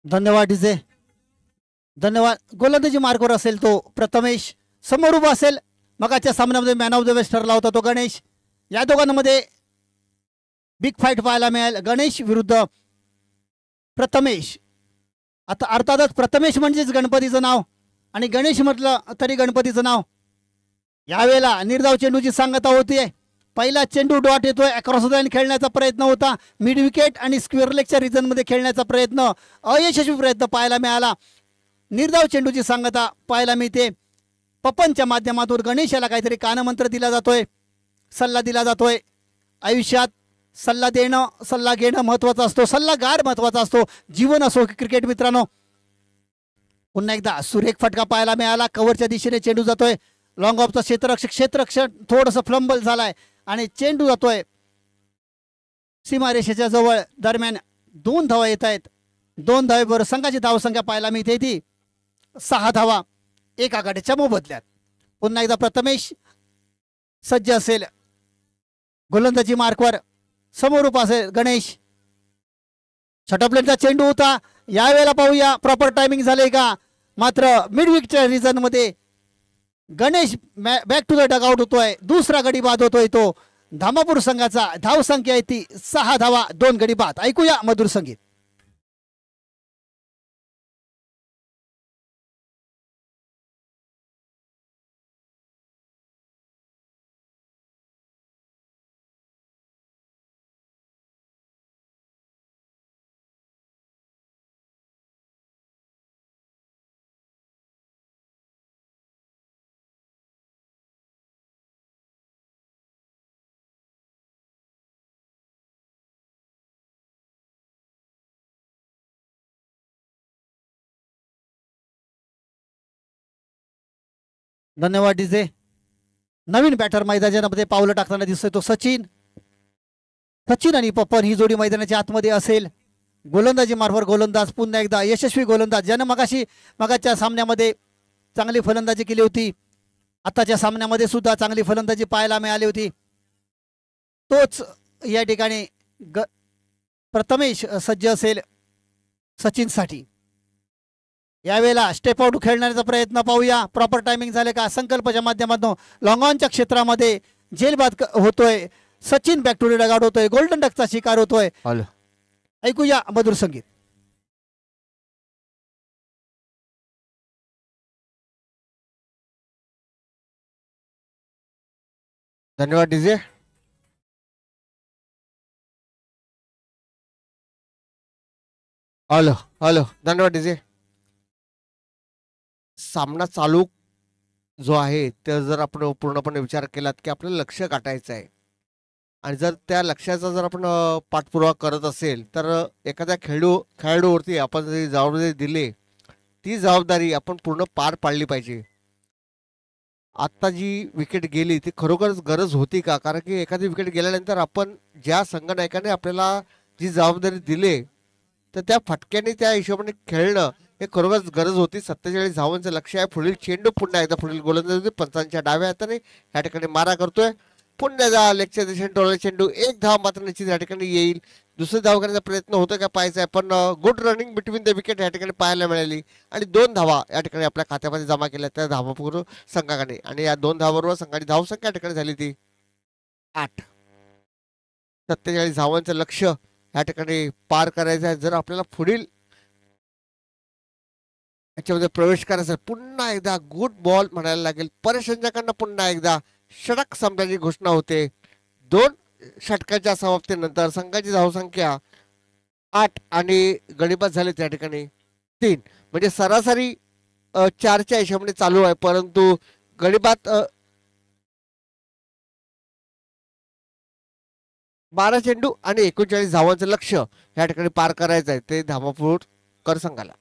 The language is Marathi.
धन्यवाद डीजे, धन्यवाद. गोलंदाजी मार्कवर असेल तो प्रथमेश, समोर उभा असेल मगाच्या सामन्यामध्ये मॅन ऑफ द मॅच ठरला होता तो गणेश. या दोघांमध्ये बिग फाईट पाहायला मिळेल, गणेश विरुद्ध प्रथमेश. आता अर्थातच प्रथमेश म्हणजेच गणपतीचं नाव आणि गणेश म्हटलं तरी गणपतीचं नाव. यावेळेला निर्धाव चेंडूची सांगता होतीये. पहिला चेंडू डॉट येतोय, अक्रॉस द लाईन खेळण्याचा प्रयत्न होता, मिड विकेट आणि स्क्वेअर लेगच्या रिजनमध्ये खेळण्याचा प्रयत्न, अयशस्वी प्रयत्न पाहायला मिळाला. निर्धाव चेंडूची सांगता पाहायला मिळते. पपनच्या माध्यमातून गणेशाला काहीतरी कानमंत्र दिला जातोय, सल्ला दिला जातोय. आयुष्यात सल्ला देणं सल्ला घेणं महत्वाचा असतो, सल्लागार महत्वाचा असतो, जीवन असो की क्रिकेट. मित्रांनो पुन्हा एकदा सुरेख फटका पाहायला मिळाला. कव्हरच्या दिशेने चेंडू जातोय, लॉंग ऑफचा क्षेत्ररक्षण थोडंसं फ्लंबल झालाय आणि चेंडू जातोय सीमारेषेच्या जवळ. दरम्यान 2 धावा येत आहेत. 2 धावेवर संघाची धावसंख्या पाहायला मिळते ती 6 धावा 1 आघाडीच्या मोबदल्यात. पुन्हा एकदा प्रथमेश सज्ज असेल गोलंदाजी मार्कवर, समोर उभा असेल गणेश. छटपलेटचा चेंडू होता, यावेळेला पाहूया प्रॉपर टायमिंग झाले का. मात्र मिड विकेटच्या रिजन मध्ये Ganesh back to the dugout होतोय. दुसरा गडी बाद होतोय तो. धामापूर संघाचा धावसंख्या आहे ती 6 धावा 2 गडी बाद. ऐकूया मधुर संगीत. धन्यवाद डीजे. नवीन बॅटर मैदानामध्ये पावलं टाकताना दिसतोय तो सचिन. सचिन आणि पप्पन ही जोडी मैदानाच्या आतमध्ये असेल. गोलंदाजी मार्फत गोलंदाज पुन्हा एकदा यशस्वी गोलंदाज, ज्यानं मगाच्या सामन्यामध्ये चांगली फलंदाजी केली होती, आताच्या सामन्यामध्ये सुद्धा चांगली फलंदाजी पाहायला मिळाली होती. तोच या ठिकाणी प्रथमेश सज्ज असेल सचिनसाठी. यावेळेला स्टेप आउट खेळण्याचा प्रयत्न पाहूया. प्रॉपर टायमिंग झाले का. संकल्पच्या माध्यमातून लॉंगॉनच्या क्षेत्रामध्ये झेलबाद होतोय. सचिन बॅक टू डगआउट होतोय, गोल्डन डकचा शिकार होतोय. ऐकूया मधुर संगीत. धन्यवाद डीजे. हॅलो हॅलो, धन्यवाद डीजे. सामना चालू जो आहे ते जर आपण पूर्णपणे विचार केलात की आपल्याला लक्ष गाठायचं आहे आणि जर त्या लक्ष्याचा जर आपण पाठपुरावा करत असेल तर एखाद्या खेळाडूवरती आपण जी जबाबदारी दिली ती जबाबदारी आपण पूर्ण पार पाडली पाहिजे. आत्ता जी विकेट गेली ती खरोखरच गरज होती का. कारण की एखादी विकेट गेल्यानंतर आपण ज्या संघनायकाने आपल्याला जी जबाबदारी दिली तर त्या फटक्याने त्या हिशोबाने खेळणं हे खरोखरच गरज होती. 47 धावांचं लक्ष आहे. पुढील चेंडू पुन्हा एकदा पुढील गोलंदाजी पंचांच्या डाव्या हाताने या ठिकाणी मारा करतोय. पुन्हा एकदा लेगच्या दिशेने टोळा चेंडू 1 धाव मात्र निश्चित या ठिकाणी येईल. दुसरी धाव करण्याचा प्रयत्न होतो का पाहायचा आहे, पण good running between the wicket या ठिकाणी पाहायला मिळाली आणि 2 धावा या ठिकाणी आपल्या खात्यामध्ये जमा केल्या त्या धावापूर्व संघाकडे. आणि या 2 धावांवर संघाची धावसंख्या या ठिकाणी झाली ती 8. 47 धावांचं लक्ष या ठिकाणी पार करायचं आहे. जर आपल्याला पुढील याच्यामध्ये प्रवेश करायचा पुन्हा एकदा गुड बॉल म्हणायला लागेल. परेश यांच्याकडनं पुन्हा एकदा षटक संपल्याची घोषणा होते. 2 षटकाच्या समाप्तीनंतर संघाची धावसंख्या 8 आणि गडीबाद झाले त्या ठिकाणी 3. म्हणजे सरासरी 4च्या हिशोबाने चालू आहे, परंतु गडीबाद 12 चेंडू आणि 39 धावांचं लक्ष या ठिकाणी पार करायचं आहे ते धामापूर कर संघाला.